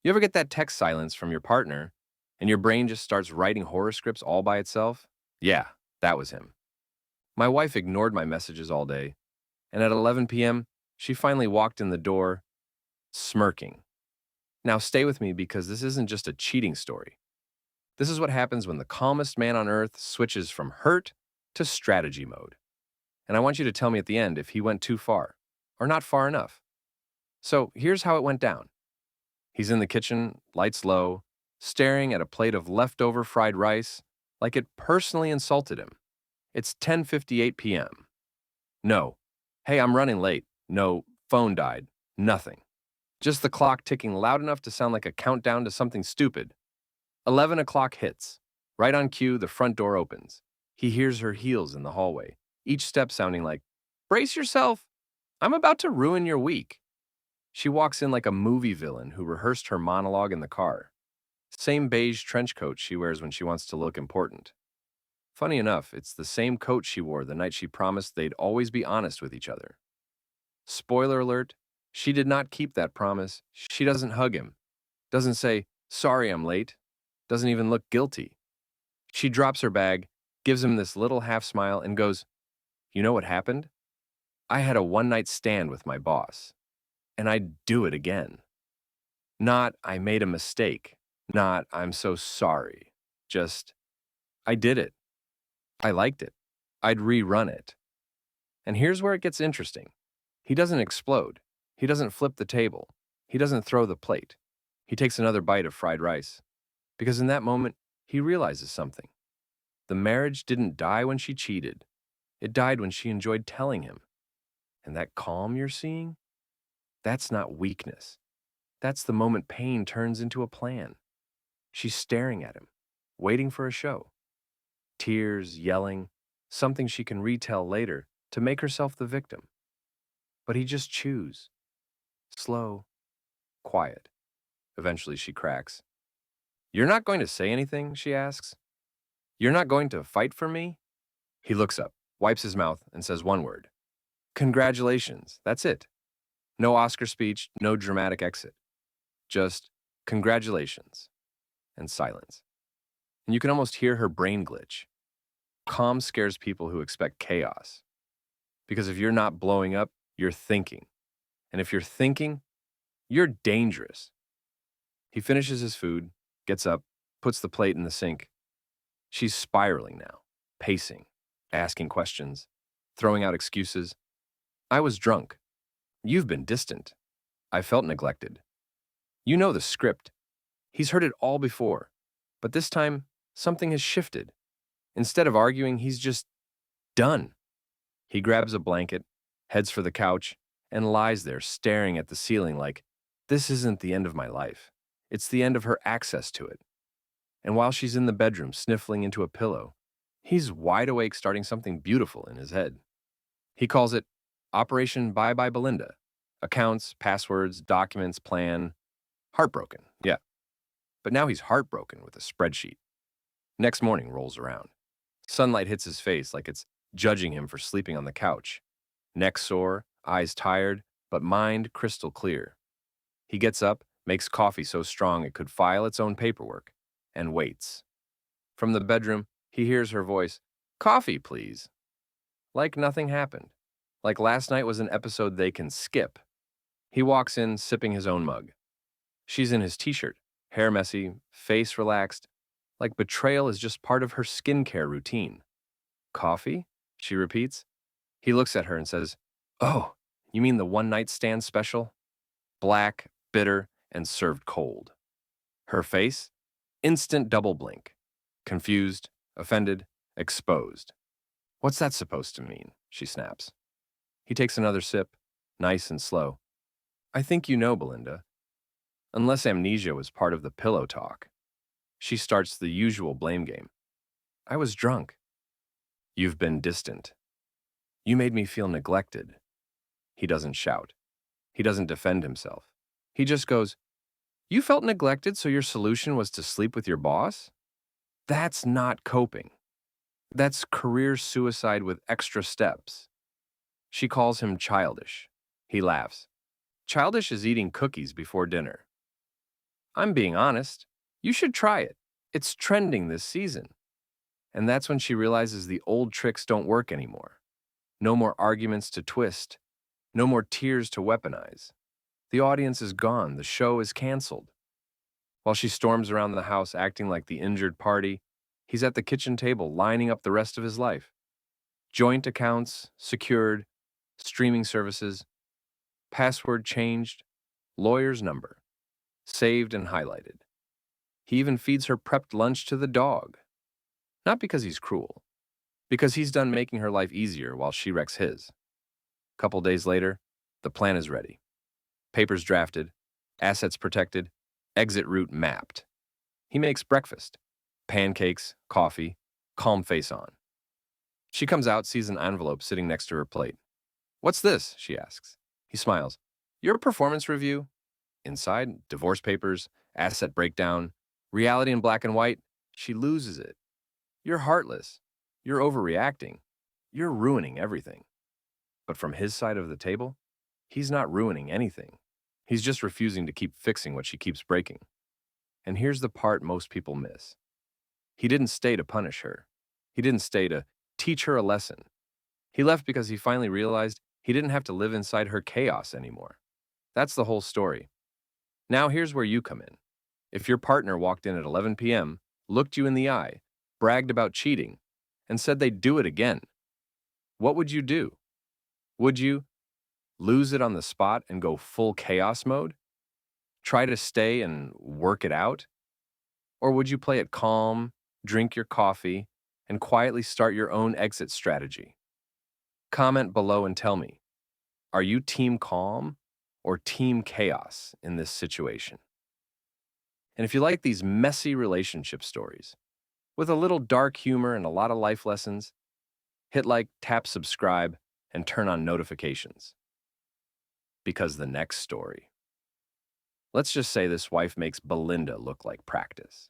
You ever get that text silence from your partner and your brain just starts writing horror scripts all by itself? Yeah, that was him. My wife ignored my messages all day, and at 11 p.m., she finally walked in the door, smirking. Now, stay with me because this isn't just a cheating story. This is what happens when the calmest man on earth switches from hurt to strategy mode. And I want you to tell me at the end if he went too far or not far enough. So here's how it went down. He's in the kitchen, lights low, staring at a plate of leftover fried rice like it personally insulted him. It's 10:58 p.m. No. Hey, I'm running late. No, phone died. Nothing. Just the clock ticking loud enough to sound like a countdown to something stupid. 11 o'clock hits. Right on cue, the front door opens. He hears her heels in the hallway, each step sounding like, "Brace yourself. I'm about to ruin your week." She walks in like a movie villain who rehearsed her monologue in the car. Same beige trench coat she wears when she wants to look important. Funny enough, it's the same coat she wore the night she promised they'd always be honest with each other. Spoiler alert, she did not keep that promise. She doesn't hug him, doesn't say, "Sorry I'm late," doesn't even look guilty. She drops her bag, gives him this little half smile, and goes, "You know what happened? I had a one-night stand with my boss, and I'd do it again. Not, I made a mistake. Not, I'm so sorry. Just, I did it. I liked it. I'd rerun it." And here's where it gets interesting. He doesn't explode. He doesn't flip the table. He doesn't throw the plate. He takes another bite of fried rice. Because in that moment, he realizes something. The marriage didn't die when she cheated. It died when she enjoyed telling him. And that calm you're seeing? That's not weakness. That's the moment pain turns into a plan. She's staring at him, waiting for a show. Tears, yelling, something she can retell later to make herself the victim. But he just chews. Slow, quiet. Eventually she cracks. "You're not going to say anything?" she asks. "You're not going to fight for me?" He looks up, wipes his mouth, and says one word. "Congratulations." That's it. No Oscar speech, no dramatic exit. Just, "Congratulations," and silence. And you can almost hear her brain glitch. Calm scares people who expect chaos. Because if you're not blowing up, you're thinking. And if you're thinking, you're dangerous. He finishes his food, gets up, puts the plate in the sink. She's spiraling now, pacing, asking questions, throwing out excuses. "I was drunk. You've been distant. I felt neglected." You know the script. He's heard it all before. But this time, something has shifted. Instead of arguing, he's just done. He grabs a blanket, heads for the couch, and lies there staring at the ceiling like, this isn't the end of my life. It's the end of her access to it. And while she's in the bedroom sniffling into a pillow, he's wide awake starting something beautiful in his head. He calls it Operation Bye Bye Belinda. Accounts, passwords, documents, plan. Heartbroken, yeah. But now he's heartbroken with a spreadsheet. Next morning rolls around. Sunlight hits his face like it's judging him for sleeping on the couch. Neck sore, eyes tired, but mind crystal clear. He gets up, makes coffee so strong it could file its own paperwork, and waits. From the bedroom, he hears her voice, "Coffee, please." Like nothing happened. Like last night was an episode they can skip. He walks in, sipping his own mug. She's in his t-shirt, hair messy, face relaxed, like betrayal is just part of her skincare routine. "Coffee?" she repeats. He looks at her and says, "Oh, you mean the one-night stand special?" Black, bitter, and served cold. Her face? Instant double blink. Confused, offended, exposed. "What's that supposed to mean?" she snaps. He takes another sip, nice and slow. "I think you know, Belinda. Unless amnesia was part of the pillow talk." She starts the usual blame game. "I was drunk." "You've been distant. You made me feel neglected." He doesn't shout. He doesn't defend himself. He just goes, "You felt neglected, so your solution was to sleep with your boss? That's not coping. That's career suicide with extra steps." She calls him childish. He laughs. "Childish is eating cookies before dinner." I'm being honest. You should try it. It's trending this season. And that's when she realizes the old tricks don't work anymore. No more arguments to twist. No more tears to weaponize. The audience is gone. The show is canceled. While she storms around the house acting like the injured party, he's at the kitchen table lining up the rest of his life. Joint accounts, secured, streaming services, password changed, lawyer's number, saved and highlighted. He even feeds her prepped lunch to the dog. Not because he's cruel, because he's done making her life easier while she wrecks his. Couple days later, the plan is ready. Papers drafted, assets protected, exit route mapped. He makes breakfast, pancakes, coffee, calm face on. She comes out, sees an envelope sitting next to her plate. "What's this?" she asks. He smiles. "Your performance review?" Inside, divorce papers, asset breakdown, reality in black and white. She loses it. "You're heartless. You're overreacting. You're ruining everything." But from his side of the table, he's not ruining anything. He's just refusing to keep fixing what she keeps breaking. And here's the part most people miss. He didn't stay to punish her. He didn't stay to teach her a lesson. He left because he finally realized he didn't have to live inside her chaos anymore. That's the whole story. Now here's where you come in. If your partner walked in at 11 p.m., looked you in the eye, bragged about cheating, and said they'd do it again, what would you do? Would you lose it on the spot and go full chaos mode? Try to stay and work it out? Or would you play it calm, drink your coffee, and quietly start your own exit strategy? Comment below and tell me, are you team calm or team chaos in this situation? And if you like these messy relationship stories, with a little dark humor and a lot of life lessons, hit like, tap subscribe, and turn on notifications. Because the next story. Let's just say this wife makes Belinda look like practice.